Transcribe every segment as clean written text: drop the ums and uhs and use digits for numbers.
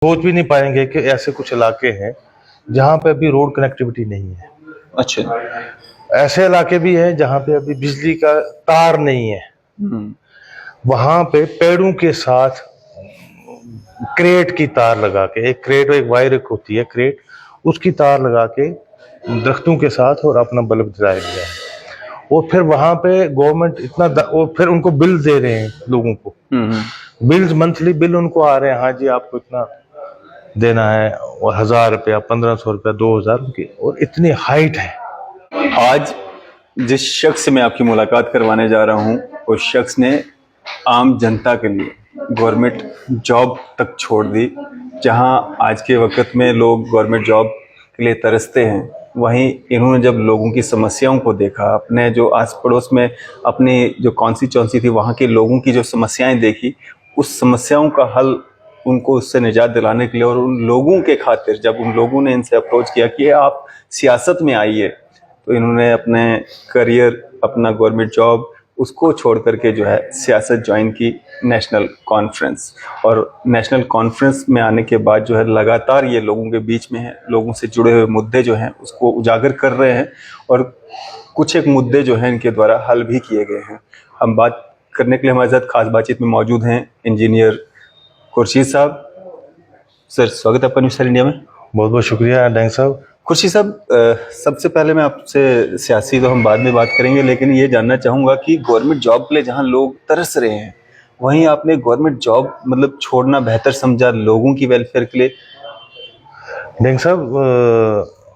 सोच भी नहीं पाएंगे कि ऐसे कुछ इलाके हैं जहाँ पे अभी रोड कनेक्टिविटी नहीं है। अच्छा। ऐसे इलाके भी हैं जहाँ पे अभी बिजली का तार नहीं है। वहां पे पेड़ों के साथ क्रेट की तार लगा के, एक क्रेट एक वायर होती है क्रेट, उसकी तार लगा के दरख्तों के साथ और अपना बल्ब जलाया गया है। और फिर वहां पे गवर्नमेंट और फिर उनको बिल दे रहे हैं लोगों को। बिल्स मंथली बिल उनको आ रहे हैं, हाँ जी आपको इतना देना है, और 1000 रुपया, 1500 रुपया, 2000 की, और इतनी हाइट है। आज जिस शख्स से मैं आपकी मुलाकात करवाने जा रहा हूँ, उस शख्स ने आम जनता के लिए गवर्नमेंट जॉब तक छोड़ दी। जहां आज के वक्त में लोग गवर्नमेंट जॉब के लिए तरसते हैं, वहीं इन्होंने जब लोगों की समस्याओं को देखा, अपने जो आस पड़ोस में अपनी जो कॉन्स्टिट्यूंसी थी वहाँ के लोगों की जो समस्याएं देखी, उस समस्याओं का हल उनको उससे निजात दिलाने के लिए, और उन लोगों के खातिर जब उन लोगों ने इनसे अप्रोच किया कि आप सियासत में आइए, तो इन्होंने अपने करियर, अपना गवर्नमेंट जॉब उसको छोड़ करके जो है सियासत ज्वाइन की, नेशनल कॉन्फ्रेंस। और नेशनल कॉन्फ्रेंस में आने के बाद जो है लगातार ये लोगों के बीच में है, लोगों से जुड़े हुए मुद्दे जो हैं उसको उजागर कर रहे हैं, और कुछ एक मुद्दे जो हैं इनके द्वारा हल भी किए गए हैं। हम बात करने के लिए हमारे साथ खास बातचीत में मौजूद हैं इंजीनियर खुर्शीद साहब। सर, स्वागत है आपका न्यूज़ इंडिया में। बहुत बहुत शुक्रिया डैंग साहब। खुर्शीद साहब, सबसे पहले मैं आपसे, सियासी तो हम बाद में बात करेंगे, लेकिन ये जानना चाहूँगा कि गवर्नमेंट जॉब के लिए जहाँ लोग तरस रहे हैं, वहीं आपने गवर्नमेंट जॉब मतलब छोड़ना बेहतर समझा लोगों की वेलफेयर के लिए। डैंग साहब,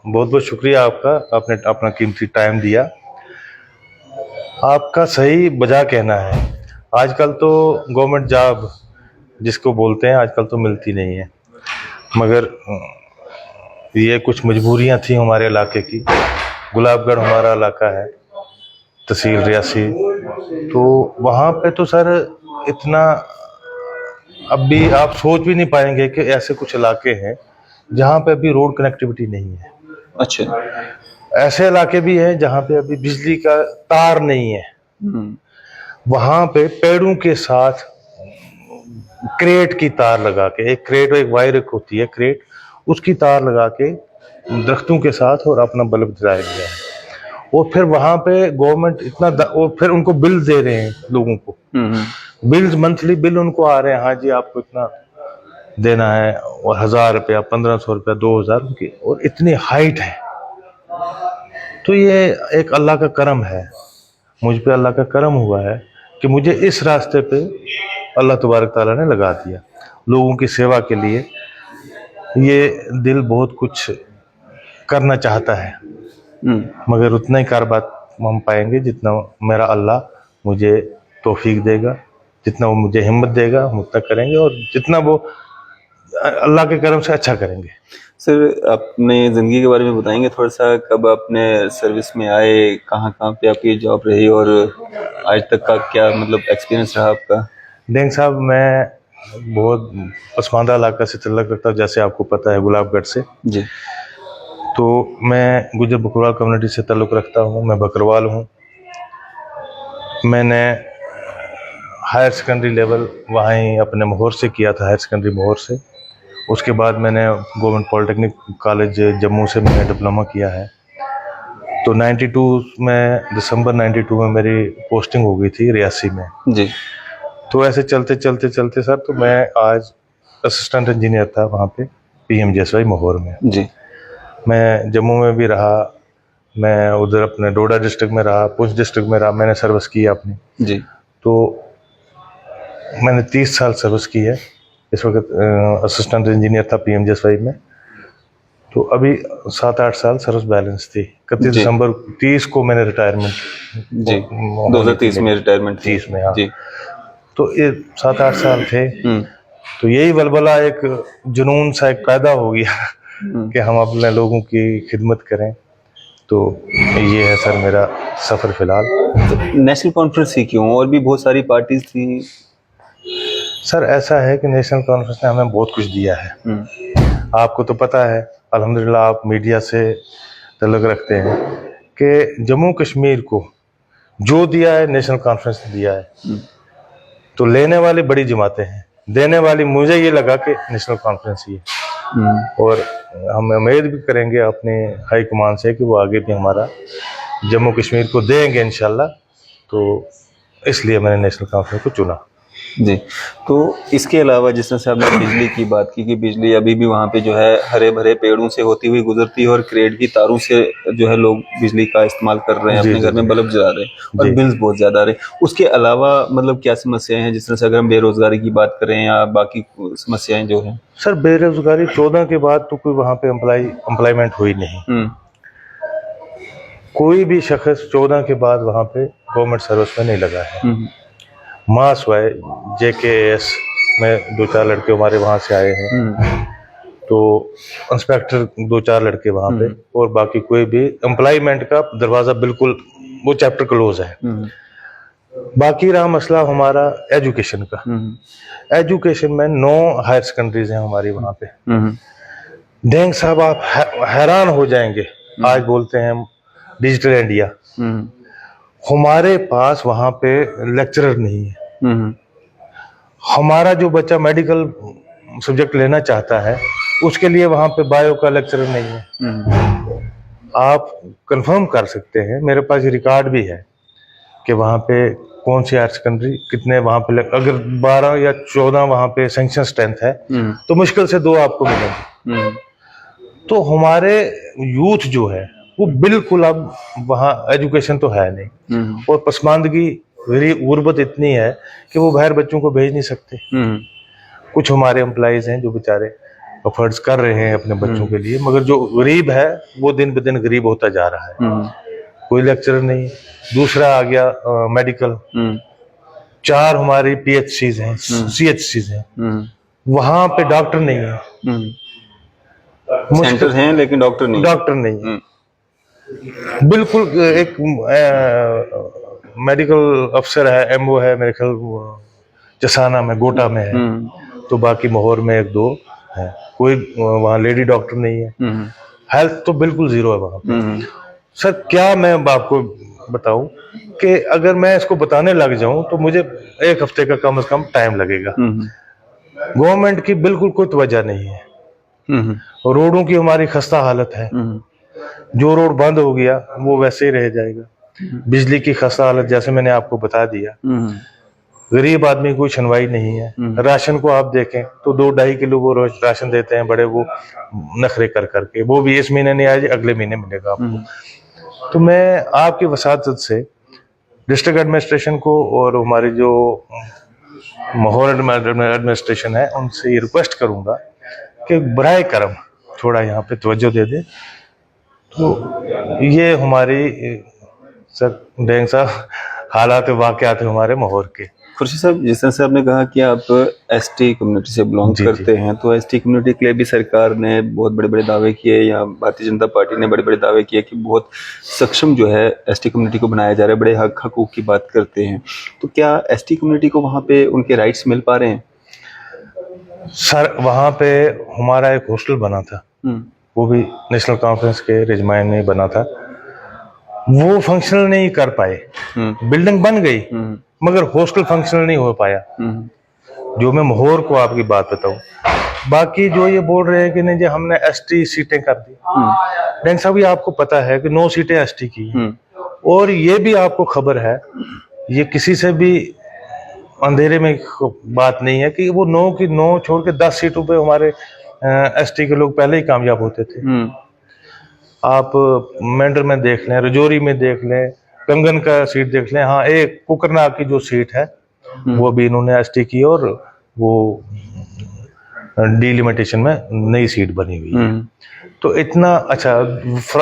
बहुत बहुत शुक्रिया आपका, आपने अपना कीमती टाइम दिया। आपका सही बजा कहना है। आजकल तो गवर्नमेंट जॉब जिसको बोलते हैं आजकल तो मिलती नहीं है, मगर ये कुछ मजबूरियां थी हमारे इलाके की। गुलाबगढ़ हमारा इलाका है, तहसील रियासी, तो वहाँ पे तो सर इतना अब भी आप सोच भी नहीं पाएंगे कि ऐसे कुछ इलाके हैं जहाँ पे अभी रोड कनेक्टिविटी नहीं है। अच्छा। ऐसे इलाके भी हैं जहाँ पे अभी बिजली का तार नहीं है। वहां पे पेड़ों के साथ क्रेट की तार लगा के, एक क्रेट एक वायर होती है क्रेट, उसकी तार लगा के दरख्तों के साथ और अपना बल्ब जलाया गया है। और फिर वहां पे गवर्नमेंट और फिर उनको बिल दे रहे हैं लोगों को। बिल्स मंथली बिल उनको आ रहे हैं, हाँ जी आपको इतना देना है, और 1000 रुपया, 1500 रुपया, 2000 की, और इतनी हाइट है। तो ये एक अल्लाह का करम है, मुझ पे अल्लाह का करम हुआ है कि मुझे इस रास्ते पे अल्लाह तबारक ताला ने लगा दिया लोगों की सेवा के लिए। ये दिल बहुत कुछ करना चाहता है, मगर उतना ही कर बात हम पाएंगे जितना मेरा अल्लाह मुझे तौफीक देगा, जितना वो मुझे हिम्मत देगा हम उतना करेंगे, और जितना वो अल्लाह के करम से अच्छा करेंगे। सर, अपने ज़िंदगी के बारे में बताएंगे थोड़ा सा, कब आपने सर्विस में आए, कहाँ कहाँ पे आपकी जॉब रही, और आज तक का क्या मतलब एक्सपीरियंस रहा आपका। डैंग साहब, मैं बहुत पसमानदा इलाका से तल्लुक़ रखता हूँ, जैसे आपको पता है गुलाबगढ़ से जी। तो मैं गुजर बकरवाल कम्युनिटी से ताल्लुक़ रखता हूँ, मैं बकरवाल हूँ। मैंने हायर सेकेंडरी लेवल वहाँ ही अपने मोहर से किया था, हायर सेकेंडरी मोहर से। उसके बाद मैंने गवर्नमेंट पॉलिटेक्निक कॉलेज जम्मू से मैंने डिप्लोमा किया है। तो 92 में, दिसंबर 92 में मेरी पोस्टिंग हो गई थी रियासी में जी। तो ऐसे चलते चलते चलते सर, तो मैं आज असिस्टेंट इंजीनियर था वहाँ पे PMJSY मोहर में। जी। मैं जम्मू में भी रहा, मैं उधर अपने डोडा डिस्ट्रिक्ट में रहा, पुंछ डिस्ट्रिक्ट में रहा, मैंने सर्विस की अपनी। जी। तो मैंने 30 साल सर्विस की है। इस वक्त असिस्टेंट इंजीनियर था PMJSY में। तो अभी 7-8 साल सर्विस बैलेंस थी। 31 दिसंबर 30 को मैंने रिटायरमेंट, जी 2030 में रिटायरमेंट 30 में, हाँ जी। तो ये 7-8 साल थे। तो यही बलबला, एक जुनून सा एक पैदा हो गया कि हम अपने लोगों की खिदमत करें। तो ये है सर मेरा सफ़र फिलहाल। तो नेशनल कॉन्फ्रेंस ही क्यों, और भी बहुत सारी पार्टीज थी। सर ऐसा है कि नेशनल कॉन्फ्रेंस ने हमें बहुत कुछ दिया है। आपको तो पता है, अल्हम्दुलिल्लाह आप मीडिया से ताल्लुक़ रखते हैं, कि जम्मू कश्मीर को जो दिया है नेशनल कॉन्फ्रेंस ने दिया है। तो लेने वाले बड़ी जमातें हैं, देने वाली मुझे ये लगा कि नेशनल कॉन्फ्रेंस ही है। और हम उम्मीद भी करेंगे अपने हाई कमान से कि वो आगे भी हमारा जम्मू कश्मीर को देंगे इंशाल्लाह। तो इसलिए मैंने नेशनल कॉन्फ्रेंस को चुना। जी, तो इसके अलावा जिस तरह से आपने बिजली की बात की कि बिजली अभी भी वहाँ पे जो है हरे भरे पेड़ों से होती हुई गुजरती है और क्रेड की तारों से जो है लोग बिजली का इस्तेमाल कर रहे हैं, अपने घर में बल्ब जला रहे हैं और बिल्स बहुत ज्यादा आ रहे हैं। उसके अलावा मतलब क्या समस्याएं हैं, जिस तरह से अगर हम बेरोजगारी की बात करें या बाकी समस्याएं जो है? सर बेरोजगारी 14 के बाद तो कोई वहाँ पे एम्प्लॉयमेंट हुई नहीं। कोई भी शख्स 14 के बाद वहाँ पे गवर्नमेंट सर्विस में नहीं लगा है। मास हुआ है, JKS में 2-4 लड़के हमारे वहाँ से आए हैं, तो इंस्पेक्टर 2-4 लड़के वहाँ पे, और बाकी कोई भी एम्प्लॉयमेंट का दरवाजा बिल्कुल वो चैप्टर क्लोज है। बाकी रहा मसला हमारा एजुकेशन का। एजुकेशन में 9 हायर सेकेंडरीज हैं हमारी वहाँ पे। डेंग साहब आप हैरान हो जाएंगे, आज बोलते हैं डिजिटल इंडिया, हमारे पास वहाँ पे लेक्चरर नहीं है। हमारा जो बच्चा मेडिकल सब्जेक्ट लेना चाहता है उसके लिए वहाँ पे बायो का लेक्चरर नहीं है। आप कंफर्म कर सकते हैं, मेरे पास रिकॉर्ड भी है कि वहाँ पे कौन सी हायर सेकेंडरी कितने वहाँ पे, अगर 12 या 14 वहाँ पे सैंक्शन स्ट्रेंथ है तो मुश्किल से 2 आपको मिलेंगे। तो हमारे यूथ जो है वो बिल्कुल अब वहाँ एजुकेशन तो है नहीं, और पसमानदगी गुर्बत इतनी है कि वो बाहर बच्चों को भेज नहीं सकते। कुछ हमारे एम्प्लॉइज हैं जो बेचारे एफर्ट्स कर रहे हैं अपने बच्चों के लिए, मगर जो गरीब है वो दिन ब दिन गरीब होता जा रहा है। कोई लेक्चरर नहीं। दूसरा आ गया मेडिकल, 4 हमारी PHCs हैं, CHCs हैं, वहां पे डॉक्टर नहीं है। सेंटर हैं लेकिन डॉक्टर नहीं है। बिल्कुल एक मेडिकल अफसर है, MO है मेरे ख्याल चसाना में, गोटा में है, तो बाकी माहौर में 1-2 है। कोई वहाँ लेडी डॉक्टर नहीं है। हेल्थ तो बिल्कुल जीरो है वहाँ पे। सर क्या मैं आपको बताऊं कि अगर मैं इसको बताने लग जाऊं तो मुझे 1 हफ्ते का कम से कम टाइम लगेगा। गवर्नमेंट की बिल्कुल कोई तवज्जो नहीं है। रोडों की हमारी खस्ता हालत है, जो रोड बंद हो गया वो वैसे ही रह जाएगा। बिजली की खस्ता हालत जैसे मैंने आपको बता दिया। गरीब आदमी कोई सुनवाई नहीं है। राशन को आप देखें तो 2-2.5 किलो वो रोज राशन देते हैं, बड़े वो नखरे कर करके, वो भी इस महीने नहीं आया, अगले महीने मिलेगा आपको। तो मैं आपकी वसातत से डिस्ट्रिक्ट एडमिनिस्ट्रेशन को और हमारी जो माहौल एडमिनिस्ट्रेशन है उनसे ये रिक्वेस्ट करूंगा कि बराए करम थोड़ा यहाँ पे तवज्जो दे दे। तो ये हमारी सर डेंग साहब हालात वाक़यात है हमारे माहौल के। खुर्शीद साहब, जिस तरह से आपने कहा कि आप ST कम्युनिटी से बिलोंग करते हैं, तो ST कम्युनिटी के लिए भी सरकार ने बहुत बड़े बड़े दावे किए, या भारतीय जनता पार्टी ने बड़े बड़े दावे किए कि बहुत सक्षम जो है ST कम्युनिटी को बनाया जा रहा है, बड़े हक हकूक़ की बात करते हैं। तो क्या ST कम्युनिटी को वहाँ पे उनके राइट्स मिल पा रहे हैं? सर वहाँ पे हमारा एक हॉस्टल बना था, वो भी नेशनल कॉन्फ्रेंस के रिजवाइन में बना था, वो फंक्शनल नहीं कर पाए। बिल्डिंग बन गई मगर हॉस्टल फंक्शनल नहीं हो पाया। जो मैं माहौर को आपकी बात बताऊं, बाकी जो ये बोल रहे हैं कि नहीं जी हमने ST सीटें कर दी, डेंग साहब ये आपको पता है कि 9 सीटें ST की हैं। और ये भी आपको खबर है, ये किसी से भी अंधेरे में बात नहीं है कि वो 9 की 9 छोड़ के 10 सीटों पे हमारे ST के लोग पहले ही कामयाब होते थे। आप मेंढर में देख लें, रजौरी में देख लें, कंगन का सीट देख लें। हाँ, एक कुकरनाग की जो सीट है वो भी इन्होंने ST की, और वो डिलिमिटेशन में नई सीट बनी हुई है। तो इतना अच्छा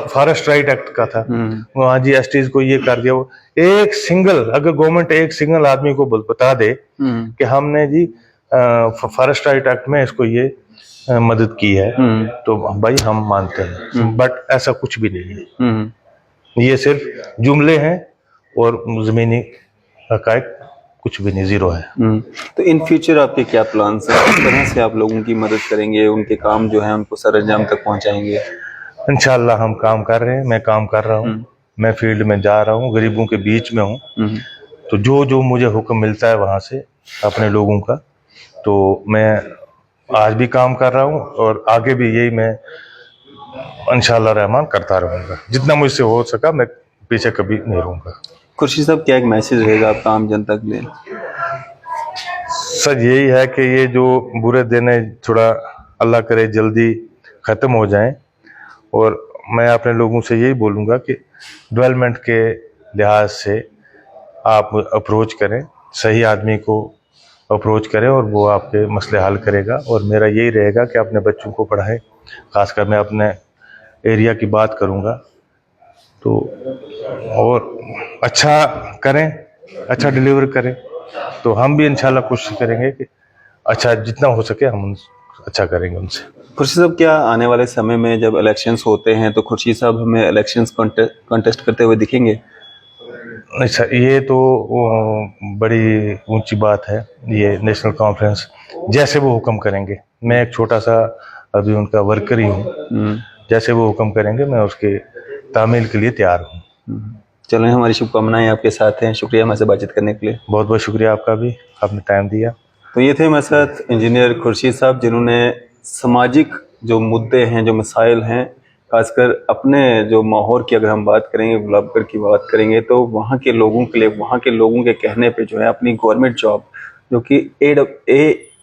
फॉरेस्ट राइट एक्ट का था, वहाँ जी STs को ये कर दिया। वो एक सिंगल, अगर गवर्नमेंट एक सिंगल आदमी को बता दे कि हमने जी फॉरेस्ट राइट एक्ट में इसको ये मदद की है, तो भाई हम मानते हैं, बट ऐसा कुछ भी नहीं है। ये सिर्फ जुमले हैं और जमीनी हकायक कुछ भी नहीं, जीरो है। तो इन फ्यूचर आपके क्या प्लान्स हैं? किस तरह से आप लोगों की मदद करेंगे, उनके काम जो है उनको सरअंजाम तक पहुंचाएंगे? इंशाल्लाह हम काम कर रहे हैं, मैं काम कर रहा हूँ, मैं फील्ड में जा रहा हूँ, गरीबों के बीच में हूँ। तो जो जो मुझे हुक्म मिलता है वहाँ से अपने लोगों का, तो मैं आज भी काम कर रहा हूँ और आगे भी यही मैं इंशाल्लाह रहमान करता रहूँगा। जितना मुझसे हो सका मैं पीछे कभी नहीं रहूँगा। खुर्शीद साहब, क्या एक मैसेज रहेगा आपका आम जनता के लिए? सर यही है कि ये जो बुरे दिन है थोड़ा अल्लाह करे जल्दी ख़त्म हो जाएं, और मैं अपने लोगों से यही बोलूँगा कि डेवलपमेंट के लिहाज से आप अप्रोच करें, सही आदमी को अप्रोच करें और वो आपके मसले हल करेगा। और मेरा यही रहेगा कि अपने बच्चों को पढ़ाएं, खासकर मैं अपने एरिया की बात करूँगा तो, और अच्छा करें, अच्छा डिलीवर करें, तो हम भी इंशाल्लाह कोशिश करेंगे कि अच्छा जितना हो सके हम अच्छा करेंगे उनसे। खुर्शीद साहब, क्या आने वाले समय में जब इलेक्शंस होते हैं तो खुर्शीद साहब हमें इलेक्शंस कॉन्टेस्ट करते हुए दिखेंगे? नहीं सर, ये तो बड़ी ऊंची बात है। ये नेशनल कॉन्फ्रेंस जैसे वो हुक्म करेंगे, मैं एक छोटा सा अभी उनका वर्कर ही हूँ, जैसे वो हुक्म करेंगे मैं उसके तामील के लिए तैयार हूँ। चलें, हमारी शुभकामनाएं आपके साथ हैं। शुक्रिया हमारे से बातचीत करने के लिए। बहुत बहुत शुक्रिया आपका भी, आपने टाइम दिया। तो ये थे हमारे साथ इंजीनियर खुर्शीद साहब, जिन्होंने सामाजिक जो मुद्दे हैं, जो मसाइल हैं, खासकर अपने जो माहौल की अगर हम बात करेंगे, गुलाबगढ़ की बात करेंगे, तो वहाँ के लोगों के लिए, वहाँ के लोगों के कहने पे जो है अपनी गवर्नमेंट जॉब, जो कि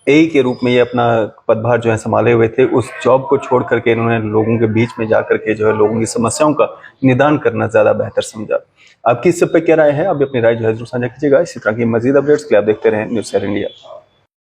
ए के रूप में ये अपना पदभार जो है संभाले हुए थे, उस जॉब को छोड़ करके इन्होंने लोगों के बीच में जा करके जो है लोगों की समस्याओं का निदान करना ज़्यादा बेहतर समझा। आपकी इस सब पे क्या राय है? आप भी अपनी राय जो है जरूर साझा कीजिएगा। इसी तरह की मजीद अपडेट्स के लिए आप देखते रहें न्यूज़ 7 इंडिया।